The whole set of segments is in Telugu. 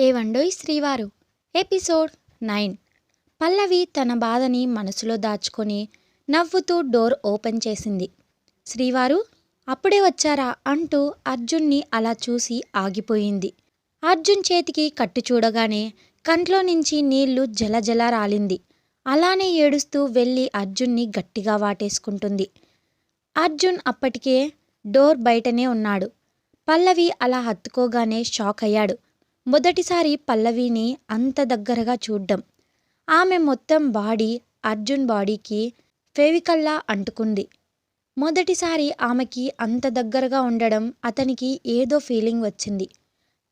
ఏవండోయ్ శ్రీవారు ఎపిసోడ్ 9. పల్లవి తన బాధని మనసులో దాచుకొని నవ్వుతూ డోర్ ఓపెన్ చేసింది. శ్రీవారు అప్పుడే వచ్చారా అంటూ అర్జున్ని అలా చూసి ఆగిపోయింది. అర్జున్ చేతికి కట్టు చూడగానే కంట్లో నుంచి నీళ్లు జలజల రాలింది. అలానే ఏడుస్తూ వెళ్ళి అర్జున్ని గట్టిగా వాటేసుకుంటుంది. అర్జున్ అప్పటికే డోర్ బయటనే ఉన్నాడు. పల్లవి అలా హత్తుకోగానే షాక్ అయ్యాడు. మొదటిసారి పల్లవిని అంత దగ్గరగా చూడ్డం. ఆమె మొత్తం బాడీ అర్జున్ బాడీకి ఫెవికల్లా అంటుకుంది. మొదటిసారి ఆమెకి అంత దగ్గరగా ఉండడం అతనికి ఏదో ఫీలింగ్ వచ్చింది.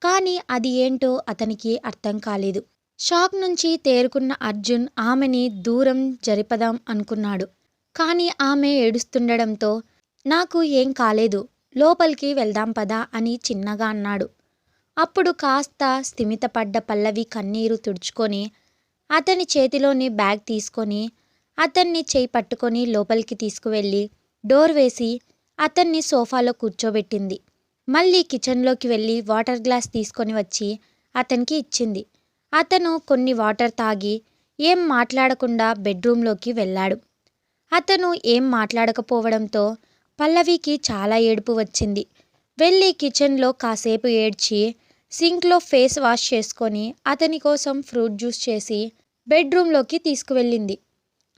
కానీ అది ఏంటో అతనికి అర్థం కాలేదు. షాక్ నుంచి తేరుకున్న అర్జున్ ఆమెని దూరం జరిపదాం అనుకున్నాడు. కానీ ఆమె ఏడుస్తుండడంతో నాకు ఏం కాలేదు, లోపలికి వెళ్దాం పదా అని చిన్నగా అన్నాడు. అప్పుడు కాస్త స్థిమితపడ్డ పల్లవి కన్నీరు తుడుచుకొని అతని చేతిలోని బ్యాగ్ తీసుకొని అతన్ని చేయి పట్టుకొని లోపలికి తీసుకువెళ్ళి డోర్ వేసి అతన్ని సోఫాలో కూర్చోబెట్టింది. మళ్ళీ కిచెన్లోకి వెళ్ళి వాటర్ గ్లాస్ తీసుకొని వచ్చి అతనికి ఇచ్చింది. అతను కొన్ని వాటర్ తాగి ఏం మాట్లాడకుండా బెడ్రూంలోకి వెళ్ళాడు. అతను ఏం మాట్లాడకపోవడంతో పల్లవికి చాలా ఏడుపు వచ్చింది. వెళ్ళి కిచెన్లో కాసేపు ఏడ్చి సింక్లో ఫేస్ వాష్ చేసుకొని అతని కోసం ఫ్రూట్ జ్యూస్ చేసి బెడ్రూంలోకి తీసుకువెళ్ళింది.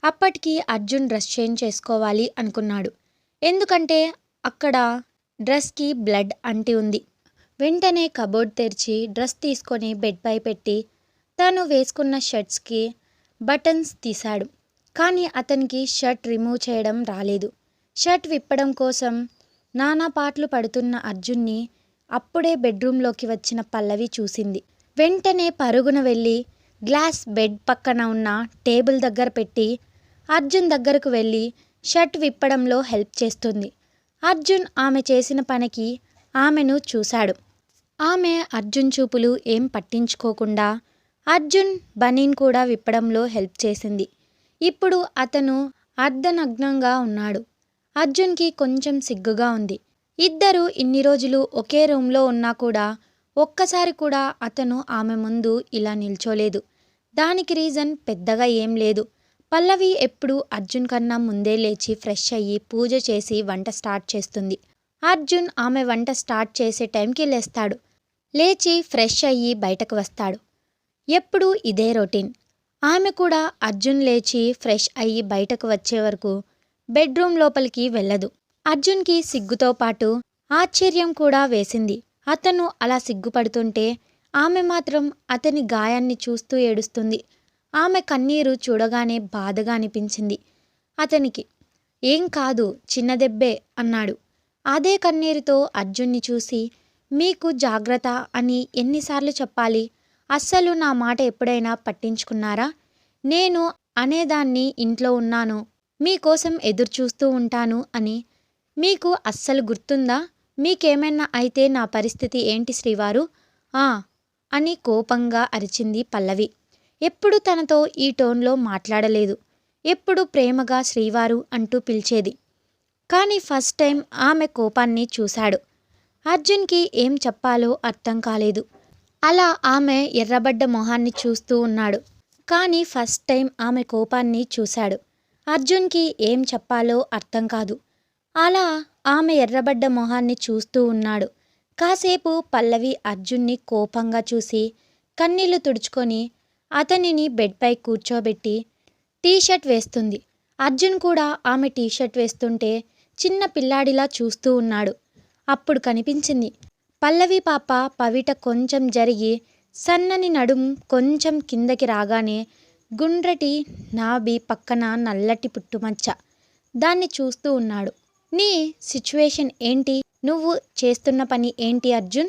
అప్పటికి అర్జున్ డ్రెస్ చేంజ్ చేసుకోవాలి అనుకున్నాడు. ఎందుకంటే అక్కడ డ్రెస్కి బ్లడ్ అంటి ఉంది. వెంటనే కబోర్డ్ తెరిచి డ్రెస్ తీసుకొని బెడ్పై పెట్టి తను వేసుకున్న షర్ట్స్కి బటన్స్ తీశాడు. కానీ అతనికి షర్ట్ రిమూవ్ చేయడం రాలేదు. షర్ట్ విప్పడం కోసం నానా పాటలు పడుతున్న అర్జున్ని అప్పుడే బెడ్రూంలోకి వచ్చిన పల్లవి చూసింది. వెంటనే పరుగున వెళ్ళి గ్లాస్ బెడ్ పక్కన ఉన్న టేబుల్ దగ్గర పెట్టి అర్జున్ దగ్గరకు వెళ్ళి షర్ట్ విప్పడంలో హెల్ప్ చేస్తుంది. అర్జున్ ఆమె చేసిన పనికి ఆమెను చూశాడు. ఆమె అర్జున్ చూపులు ఏం పట్టించుకోకుండా అర్జున్ బనీన్ కూడా విప్పడంలో హెల్ప్ చేసింది. ఇప్పుడు అతను అర్ధనగ్నంగా ఉన్నాడు. అర్జున్కి కొంచెం సిగ్గుగా ఉంది. ఇద్దరు ఇన్ని రోజులు ఒకే రూమ్లో ఉన్నా కూడా ఒక్కసారి కూడా అతను ఆమె ముందు ఇలా నిల్చోలేదు. దానికి రీజన్ పెద్దగా ఏం లేదు. పల్లవి ఎప్పుడు అర్జున్ కన్నా ముందే లేచి ఫ్రెష్ అయ్యి పూజ చేసి వంట స్టార్ట్ చేస్తుంది. అర్జున్ ఆమె వంట స్టార్ట్ చేసే టైంకి లేస్తాడు. లేచి ఫ్రెష్ అయ్యి బయటకు వస్తాడు. ఎప్పుడూ ఇదే రొటీన్. ఆమె కూడా అర్జున్ లేచి ఫ్రెష్ అయ్యి బయటకు వచ్చే వరకు బెడ్రూమ్ లోపలికి వెళ్ళదు. అర్జున్కి సిగ్గుతో పాటు ఆశ్చర్యం కూడా వేసింది. అతను అలా సిగ్గుపడుతుంటే ఆమె మాత్రం అతని గాయాన్ని చూస్తూ ఏడుస్తుంది. ఆమె కన్నీరు చూడగానే బాధగా అనిపించింది అతనికి. ఏం కాదు, చిన్న దెబ్బే అన్నాడు. అదే కన్నీరుతో అర్జున్ని చూసి మీకు జాగ్రత్త అని ఎన్నిసార్లు చెప్పాలి? అస్సలు నా మాట ఎప్పుడైనా పట్టించుకున్నారా? నేను అనేదాన్ని ఇంట్లో ఉన్నాను, మీకోసం ఎదురుచూస్తూ ఉంటాను అని మీకు అస్సలు గుర్తుందా? మీకేమైనా అయితే నా పరిస్థితి ఏంటి శ్రీవారు అని కోపంగా అరిచింది పల్లవి. ఎప్పుడు తనతో ఈ టోన్లో మాట్లాడలేదు. ఎప్పుడు ప్రేమగా శ్రీవారు అంటూ పిలిచేది. కానీ ఫస్ట్ టైం ఆమె కోపాన్ని చూశాడు. అర్జున్కి ఏం చెప్పాలో అర్థం కాలేదు. అలా ఆమె ఎర్రబడ్డ మొహాన్ని చూస్తూ ఉన్నాడు. కానీ ఫస్ట్ టైం ఆమె కోపాన్ని చూశాడు. అర్జున్కి ఏం చెప్పాలో అర్థం కాదు. అలా ఆమె ఎర్రబడ్డ మొహాన్ని చూస్తూ ఉన్నాడు. కాసేపు పల్లవి అర్జున్ని కోపంగా చూసి కన్నీళ్లు తుడుచుకొని అతనిని బెడ్పై కూర్చోబెట్టి టీషర్ట్ వేస్తుంది. అర్జున్ కూడా ఆమె టీషర్ట్ వేస్తుంటే చిన్న పిల్లాడిలా చూస్తూ ఉన్నాడు. అప్పుడు కనిపించింది పల్లవి పాప పవిట కొంచెం జరిగి సన్నని నడుం కొంచెం కిందకి రాగానే గుండ్రటి నాభి పక్కన నల్లటి పుట్టుమచ్చ. దాన్ని చూస్తూ ఉన్నాడు. నీ సిచ్యువేషన్ ఏంటి? నువ్వు చేస్తున్న పని ఏంటి అర్జున్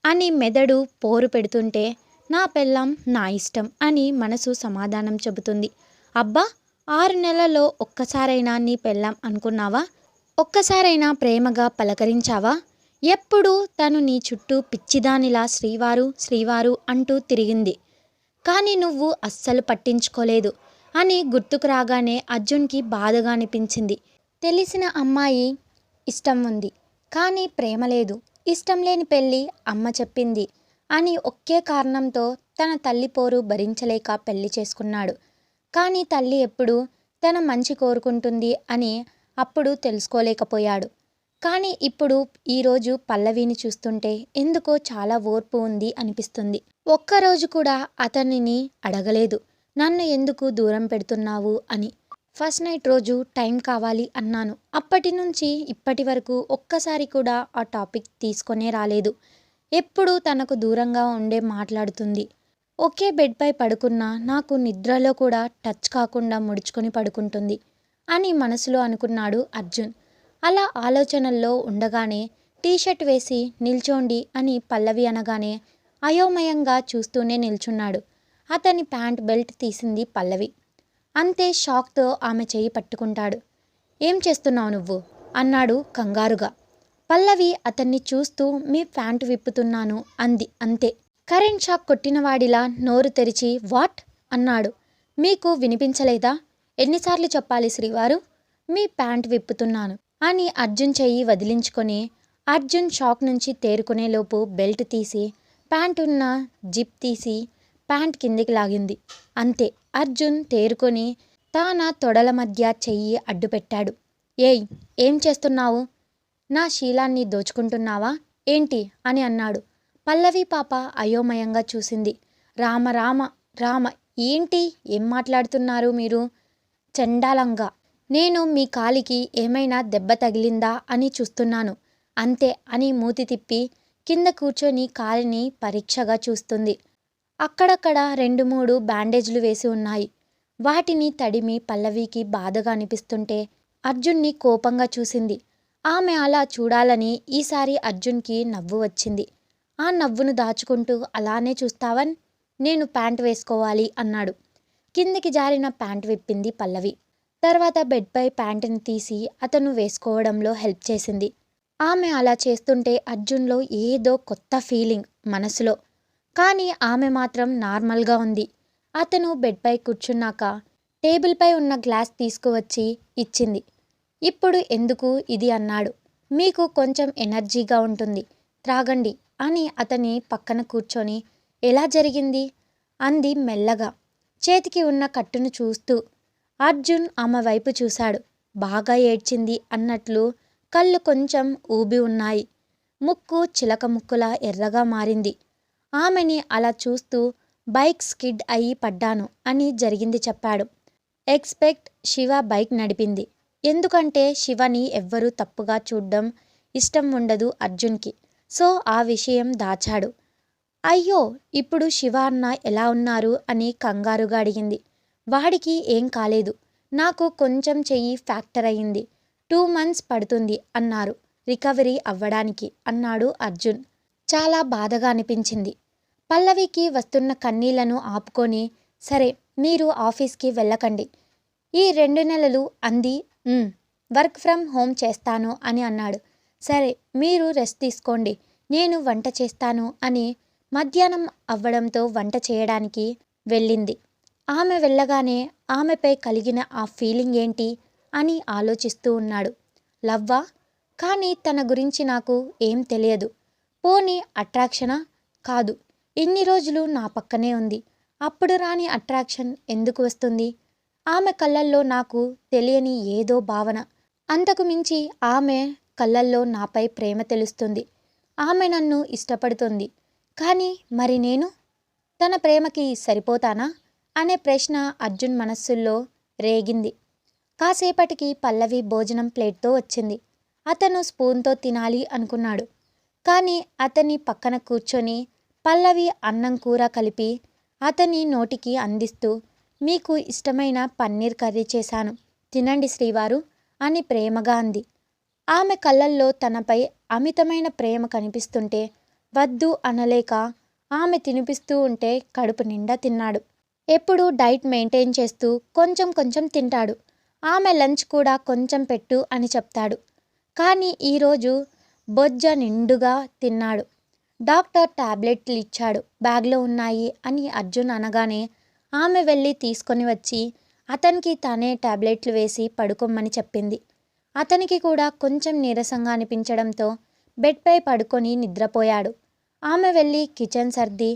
అని మెదడు పోరు పెడుతుంటే నా పెళ్ళాం నా ఇష్టం అని మనసు సమాధానం చెబుతుంది. అబ్బా, 6 నెలల్లో ఒక్కసారైనా నీ పెళ్ళాం అనుకున్నావా? ఒక్కసారైనా ప్రేమగా పలకరించావా? ఎప్పుడు తను నీ చుట్టూ పిచ్చిదానిలా శ్రీవారు శ్రీవారు అంటూ తిరిగింది. కానీ నువ్వు అస్సలు పట్టించుకోలేదు అని గుర్తుకు రాగానే అర్జున్కి బాధగా అనిపించింది. తెలిసిన అమ్మాయి ఇష్టం ఉంది, కానీ ప్రేమ లేదు. ఇష్టం లేని పెళ్ళి అమ్మ చెప్పింది. అని ఒకే కారణంతో తన తల్లి పోరు భరించలేక పెళ్లి చేసుకున్నాడు. కానీ తల్లి ఎప్పుడు తన మంచి కోరుకుంటుంది అని అప్పుడు తెలుసుకోలేకపోయాడు. కానీ ఇప్పుడు ఈరోజు పల్లవిని చూస్తుంటే ఎందుకో చాలా ఓర్పు ఉంది అనిపిస్తుంది. ఒక్కరోజు కూడా అతనిని అడగలేదు, నన్ను ఎందుకు దూరం పెడుతున్నావు అని. ఫస్ట్ నైట్ రోజు టైం కావాలి అన్నాను. అప్పటి నుంచి ఇప్పటి వరకు ఒక్కసారి కూడా ఆ టాపిక్ తీసుకొనే రాలేదు. ఎప్పుడూ తనకు దూరంగా ఉండే మాట్లాడుతుంది. ఒకే బెడ్పై పడుకున్నా నాకు నిద్రలో కూడా టచ్ కాకుండా ముడుచుకొని పడుకుంటుంది అని మనసులో అనుకున్నాడు అర్జున్. అలా ఆలోచనల్లో ఉండగానే టీషర్ట్ వేసి నిల్చోండి అని పల్లవి అనగానే అయోమయంగా చూస్తూనే నిల్చున్నాడు. అతని ప్యాంట్ బెల్ట్ తీసింది పల్లవి. అంతే షాక్తో ఆమె చెయ్యి పట్టుకుంటాడు. ఏం చేస్తున్నావు నువ్వు అన్నాడు కంగారుగా. పల్లవి అతన్ని చూస్తూ మీ ప్యాంటు విప్పుతున్నాను అంది. అంతే. కరెంట్ షాక్ కొట్టినవాడిలా నోరు తెరిచి వాట్ అన్నాడు. మీకు వినిపించలేదా? ఎన్నిసార్లు చెప్పాలి శ్రీవారు? మీ ప్యాంట్ విప్పుతున్నాను అని అర్జున్ చెయ్యి వదిలించుకొని అర్జున్ షాక్ నుంచి తేరుకునేలోపు బెల్ట్ తీసి ప్యాంటున్న జిప్ తీసి ప్యాంట్ కిందికి లాగింది. అంతే. అర్జున్ తేరుకొని తన తొడల మధ్య చెయ్యి అడ్డుపెట్టాడు. ఏయ్, ఏం చేస్తున్నావు? నా శీలాన్ని దోచుకుంటున్నావా ఏంటి అని అన్నాడు. పల్లవి పాప అయోమయంగా చూసింది. రామ రామ రామ, ఏంటి, ఏం మాట్లాడుతున్నారు మీరు? చండాలంగా. నేను మీ కాలికి ఏమైనా దెబ్బ తగిలిందా అని చూస్తున్నాను అంతే అని మూతి తిప్పి కింద కూర్చొని కాలిని పరీక్షగా చూస్తుంది. అక్కడక్కడ 2-3 బ్యాండేజ్లు వేసి ఉన్నాయి. వాటిని తడిమి పల్లవికి బాధగా అనిపిస్తుంటే అర్జున్ని కోపంగా చూసింది. ఆమె అలా చూడాలని ఈసారి అర్జున్కి నవ్వు వచ్చింది. ఆ నవ్వును దాచుకుంటూ అలానే చూస్తావన్, నేను ప్యాంట్ వేసుకోవాలి అన్నాడు. కిందికి జారిన ప్యాంట్ విప్పింది పల్లవి. తర్వాత బెడ్పై ప్యాంటుని తీసి అతను వేసుకోవడంలో హెల్ప్ చేసింది. ఆమె అలా చేస్తుంటే అర్జున్లో ఏదో కొత్త ఫీలింగ్ మనసులో. కానీ ఆమె మాత్రం నార్మల్గా ఉంది. అతను బెడ్పై కూర్చున్నాక టేబుల్పై ఉన్న గ్లాస్ తీసుకువచ్చి ఇచ్చింది. ఇప్పుడు ఎందుకు ఇది అన్నాడు. మీకు కొంచెం ఎనర్జీగా ఉంటుంది, త్రాగండి అని అతని పక్కన కూర్చొని ఎలా జరిగింది అంది మెల్లగా చేతికి ఉన్న కట్టును చూస్తూ. అర్జున్ ఆమె వైపు చూశాడు. బాగా ఏడ్చింది అన్నట్లు కళ్ళు కొంచెం ఊబి ఉన్నాయి. ముక్కు చిలక ముక్కులా ఎర్రగా మారింది. ఆమెని అలా చూస్తూ బైక్ స్కిడ్ అయి పడ్డాను అని జరిగింది చెప్పాడు. ఎక్స్పెక్ట్ శివ బైక్ నడిపింది. ఎందుకంటే శివని ఎవ్వరూ తప్పుగా చూడ్డం ఇష్టం ఉండదు అర్జున్కి. సో ఆ విషయం దాచాడు. అయ్యో, ఇప్పుడు శివ అన్న ఎలా ఉన్నారు అని కంగారుగా అడిగింది. వాడికి ఏం కాలేదు, నాకు కొంచెం చెయ్యి ఫ్రాక్చర్ అయ్యింది, 2 months పడుతుంది అన్నారు రికవరీ అవ్వడానికి అన్నాడు అర్జున్. చాలా బాధగా అనిపించింది. పల్లవికి వస్తున్న కన్నీళ్లను ఆపుకొని సరే మీరు ఆఫీస్కి వెళ్ళకండి ఈ 2 నెలలు అంది. వర్క్ ఫ్రమ్ హోమ్ చేస్తాను అని అన్నాడు. సరే మీరు రెస్ట్ తీసుకోండి, నేను వంట చేస్తాను అని మధ్యాహ్నం అవ్వడంతో వంట చేయడానికి వెళ్ళింది. ఆమె వెళ్ళగానే ఆమెపై కలిగిన ఆ ఫీలింగ్ ఏంటి అని ఆలోచిస్తూ ఉన్నాడు. లవ్వా? కానీ తన గురించి నాకు ఏం తెలియదు. పోనీ అట్రాక్షనా? కాదు. ఇన్ని రోజులు నా పక్కనే ఉంది, అప్పుడు రాని అట్రాక్షన్ ఎందుకు వస్తుంది? ఆమె కళ్ళల్లో నాకు తెలియని ఏదో భావన. అంతకు మించి ఆమె కళ్ళల్లో నాపై ప్రేమ తెలుస్తుంది. ఆమె నన్ను ఇష్టపడుతుంది. కానీ మరి నేను తన ప్రేమకి సరిపోతానా అనే ప్రశ్న అర్జున్ మనస్సుల్లో రేగింది. కాసేపటికి పల్లవి భోజనం ప్లేట్తో వచ్చింది. అతను స్పూన్తో తినాలి అనుకున్నాడు. కానీ అతని పక్కన కూర్చొని పల్లవి అన్నం కూర కలిపి అతని నోటికి అందిస్తూ మీకు ఇష్టమైన పన్నీర్ కర్రీ చేశాను, తినండి శ్రీవారు అని ప్రేమగా అంది. ఆమె కళ్ళల్లో తనపై అమితమైన ప్రేమ కనిపిస్తుంటే వద్దు అనలేక ఆమె తినిపిస్తూ ఉంటే కడుపు నిండా తిన్నాడు. ఎప్పుడూ డైట్ మెయింటైన్ చేస్తూ కొంచెం కొంచెం తింటాడు. ఆమె లంచ్ కూడా కొంచెం పెట్టు అని చెప్తాడు. కానీ ఈరోజు బొజ్జ నిండుగా తిన్నాడు. డాక్టర్ టాబ్లెట్లు ఇచ్చాడు, బ్యాగ్లో ఉన్నాయి అని అర్జున్ అనగానే ఆమె వెళ్ళి తీసుకొని వచ్చి అతనికి తానే టాబ్లెట్లు వేసి పడుకోమని చెప్పింది. అతనికి కూడా కొంచెం నీరసంగా అనిపించడంతో బెడ్పై పడుకొని నిద్రపోయాడు. ఆమె వెళ్ళి కిచెన్ సర్ది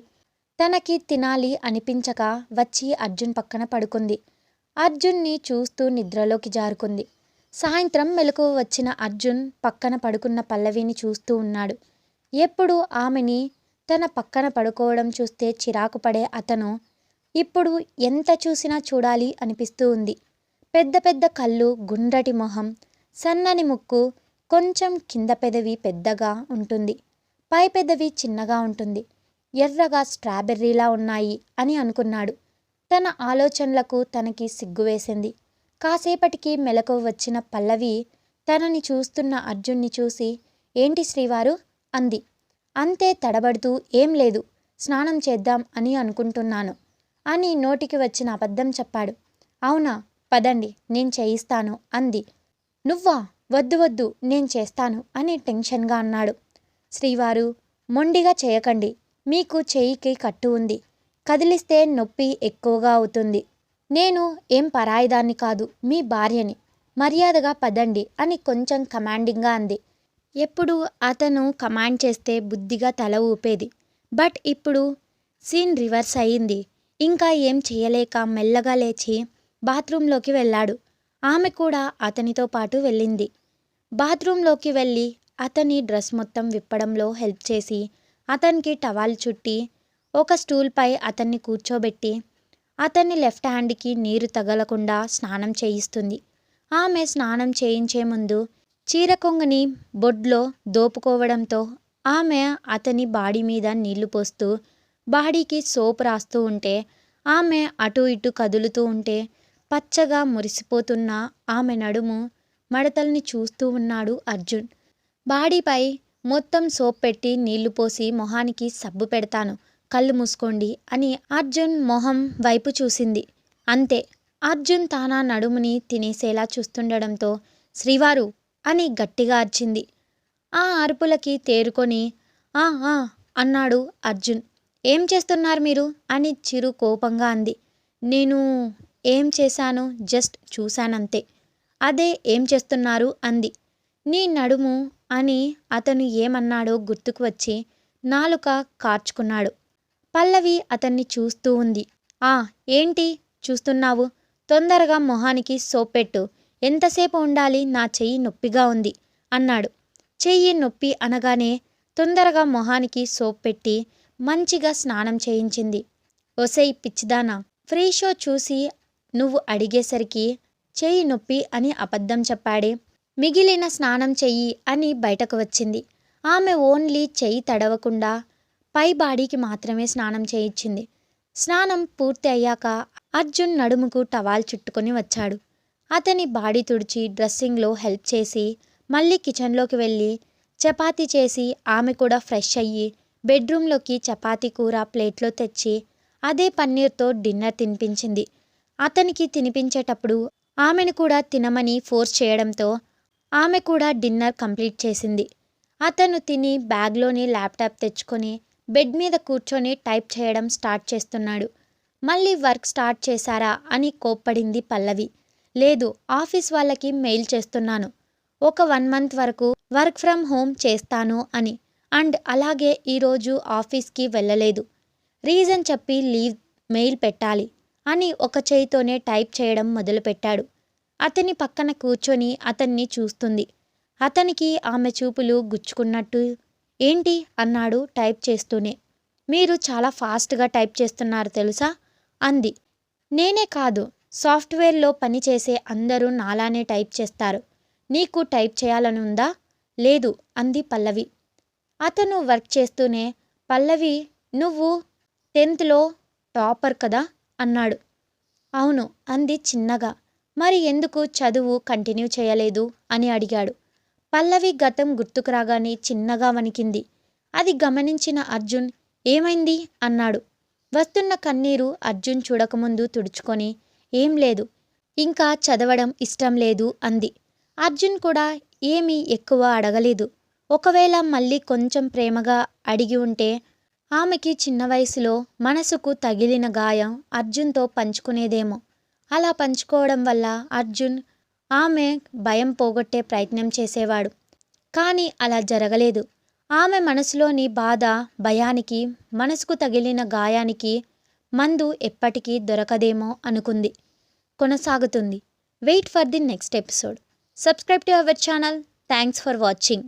తనకి తినాలి అనిపించక వచ్చి అర్జున్ పక్కన పడుకుంది. అర్జున్ని చూస్తూ నిద్రలోకి జారుకుంది. సాయంత్రం మెలకువ వచ్చిన అర్జున్ పక్కన పడుకున్న పల్లవిని చూస్తూ ఉన్నాడు. ఎప్పుడు ఆమెని తన పక్కన పడుకోవడం చూస్తే చిరాకు పడే అతను ఇప్పుడు ఎంత చూసినా చూడాలి అనిపిస్తూ ఉంది. పెద్ద పెద్ద కళ్ళు, గుండ్రటి మొహం, సన్నని ముక్కు, కొంచెం కింద పెదవి పెద్దగా ఉంటుంది, పై పెదవి చిన్నగా ఉంటుంది, ఎర్రగా స్ట్రాబెర్రీలా ఉన్నాయి అని అనుకున్నాడు. తన ఆలోచనలకు తనకి సిగ్గువేసింది. కాసేపటికి మెలకువ వచ్చిన పల్లవి తనని చూస్తున్న అర్జున్ని చూసి, ఏంటి శ్రీవారు అంది. అంతే తడబడుతూ, ఏం లేదు, స్నానం చేద్దాం అని అనుకుంటున్నాను అని నోటికి వచ్చిన అబద్ధం చెప్పాడు. అవునా, పదండి నేను చేయిస్తాను అంది. నువ్వా? వద్దు వద్దు, నేను చేస్తాను అని టెన్షన్గా అన్నాడు. శ్రీవారు, మొండిగా చేయకండి, మీకు చెయ్యికి కట్టు ఉంది, కదిలిస్తే నొప్పి ఎక్కువగా అవుతుంది. నేను ఏం పరాయిదాన్ని కాదు, మీ భార్యని, మర్యాదగా పదండి అని కొంచెం కమాండింగ్గా అంది. ఎప్పుడు అతను కమాండ్ చేస్తే బుద్ధిగా తల ఊపేది. బట్ ఇప్పుడు సీన్ రివర్స్ అయ్యింది. ఇంకా ఏం చేయలేక మెల్లగా లేచి బాత్రూంలోకి వెళ్ళాడు. ఆమె కూడా అతనితో పాటు వెళ్ళింది. బాత్రూంలోకి వెళ్ళి అతని డ్రెస్ మొత్తం విప్పడంలో హెల్ప్ చేసి అతనికి టవాల్ చుట్టి ఒక స్టూల్పై అతన్ని కూర్చోబెట్టి అతన్ని లెఫ్ట్ హ్యాండ్కి నీరు తగలకుండా స్నానం చేయిస్తుంది. ఆమె స్నానం చేయించే ముందు చీర కొంగుని బొడ్లో దోపుకోవడంతో ఆమె అతని బాడీ మీద నీళ్లు పోస్తూ బాడీకి సోప్ రాస్తూ ఉంటే ఆమె అటు ఇటు కదులుతూ ఉంటే పచ్చగా మురిసిపోతున్న ఆమె నడుము మడతల్ని చూస్తూ ఉన్నాడు అర్జున్. బాడీపై మొత్తం సోప్ పెట్టి నీళ్లు పోసి మొహానికి సబ్బు పెడతాను, కళ్ళు మూసుకోండి అని అర్జున్ మొహం వైపు చూసింది. అంతే, అర్జున్ తానా నడుముని తినేసేలా చూస్తుండడంతో శ్రీవారు అని గట్టిగా అరిచింది. ఆ అరుపులకి తేరుకొని ఆ ఆ అన్నాడు అర్జున్. ఏం చేస్తున్నారు మీరు అని చిరు కోపంగా అంది. నేను ఏం చేశాను, జస్ట్ చూశానంతే. అదే ఏం చేస్తున్నారు అంది. నీ నడుము అని అతను ఏమన్నాడో గుర్తుకు వచ్చి నాలుక కార్చుకున్నాడు. పల్లవి అతన్ని చూస్తూ ఉంది. ఆ ఏంటి చూస్తున్నావు, తొందరగా మొహానికి సోప్ పెట్టు, ఎంతసేపు ఉండాలి, నా చెయ్యి నొప్పిగా ఉంది అన్నాడు. చెయ్యి నొప్పి అనగానే తొందరగా మొహానికి సోప్ పెట్టి మంచిగా స్నానం చేయించింది. ఒసేయ్ పిచ్చిదానా, ఫ్రీ షో చూసి నువ్వు అడిగేసరికి చెయ్యి నొప్పి అని అబద్ధం చెప్పాడే, మిగిలిన స్నానం చెయ్యి అని బయటకు వచ్చింది. ఆమె ఓన్లీ చెయ్యి తడవకుండా పై బాడీకి మాత్రమే స్నానం చేయించింది. స్నానం పూర్తి అయ్యాక అర్జున్ నడుముకు టవాల్ చుట్టుకొని వచ్చాడు. అతని బాడీ తుడిచి డ్రెస్సింగ్లో హెల్ప్ చేసి మళ్ళీ కిచెన్లోకి వెళ్ళి చపాతీ చేసి ఆమె కూడా ఫ్రెష్ అయ్యి బెడ్రూమ్లోకి చపాతీ కూర ప్లేట్లో తెచ్చి అదే పన్నీర్తో డిన్నర్ తినిపించింది. అతనికి తినిపించేటప్పుడు ఆమెను కూడా తినమని ఫోర్స్ చేయడంతో ఆమె కూడా డిన్నర్ కంప్లీట్ చేసింది. అతను తిని బ్యాగ్లోని ల్యాప్టాప్ తెచ్చుకొని బెడ్ మీద కూర్చొని టైప్ చేయడం స్టార్ట్ చేస్తున్నాడు. మళ్ళీ వర్క్ స్టార్ట్ చేశారా అని కోప్పడింది పల్లవి. లేదు, ఆఫీస్ వాళ్ళకి మెయిల్ చేస్తున్నాను, ఒక 1 మంత్ వరకు వర్క్ ఫ్రమ్ హోమ్ చేస్తాను అని, అండ్ అలాగే ఈరోజు ఆఫీస్కి వెళ్ళలేదు, రీజన్ చెప్పి లీవ్ మెయిల్ పెట్టాలి అని ఒక చేయితోనే టైప్ చేయడం మొదలుపెట్టాడు. అతని పక్కన కూర్చొని అతన్ని చూస్తుంది. అతనికి ఆమె చూపులు గుచ్చుకున్నట్టు. ఏంటి అన్నాడు టైప్ చేస్తూనే. మీరు చాలా ఫాస్ట్గా టైప్ చేస్తున్నారు తెలుసా అంది. నేనే కాదు, సాఫ్ట్వేర్లో పనిచేసే అందరూ నాలానే టైప్ చేస్తారు, నీకు టైప్ చేయాలని ఉందా? లేదు అంది పల్లవి. అతను వర్క్ చేస్తూనే పల్లవి, నువ్వు 10th టాపర్ కదా అన్నాడు. అవును అంది చిన్నగా. మరి ఎందుకు చదువు కంటిన్యూ చేయలేదు అని అడిగాడు. పల్లవి గతం గుర్తుకు రాగానే చిన్నగా వణికింది. అది గమనించిన అర్జున్ ఏమైంది అన్నాడు. వస్తున్న కన్నీరు అర్జున్ చూడకముందు తుడుచుకొని ఏం లేదు, ఇంకా చదవడం ఇష్టం లేదు అంది. అర్జున్ కూడా ఏమీ ఎక్కువ అడగలేదు. ఒకవేళ మళ్ళీ కొంచెం ప్రేమగా అడిగి ఉంటే ఆమెకి చిన్న వయసులో మనసుకు తగిలిన గాయం అర్జున్తో పంచుకునేదేమో. అలా పంచుకోవడం వల్ల అర్జున్ ఆమె భయం పోగొట్టే ప్రయత్నం చేసేవాడు. కానీ అలా జరగలేదు. ఆమె మనసులోని బాధ, భయానికి, మనసుకు తగిలిన గాయానికి మందు ఎప్పటికీ దొరకదేమో అనుకుంది. కొనసాగుతుంది. Wait for the next episode. Subscribe to our channel. Thanks for watching.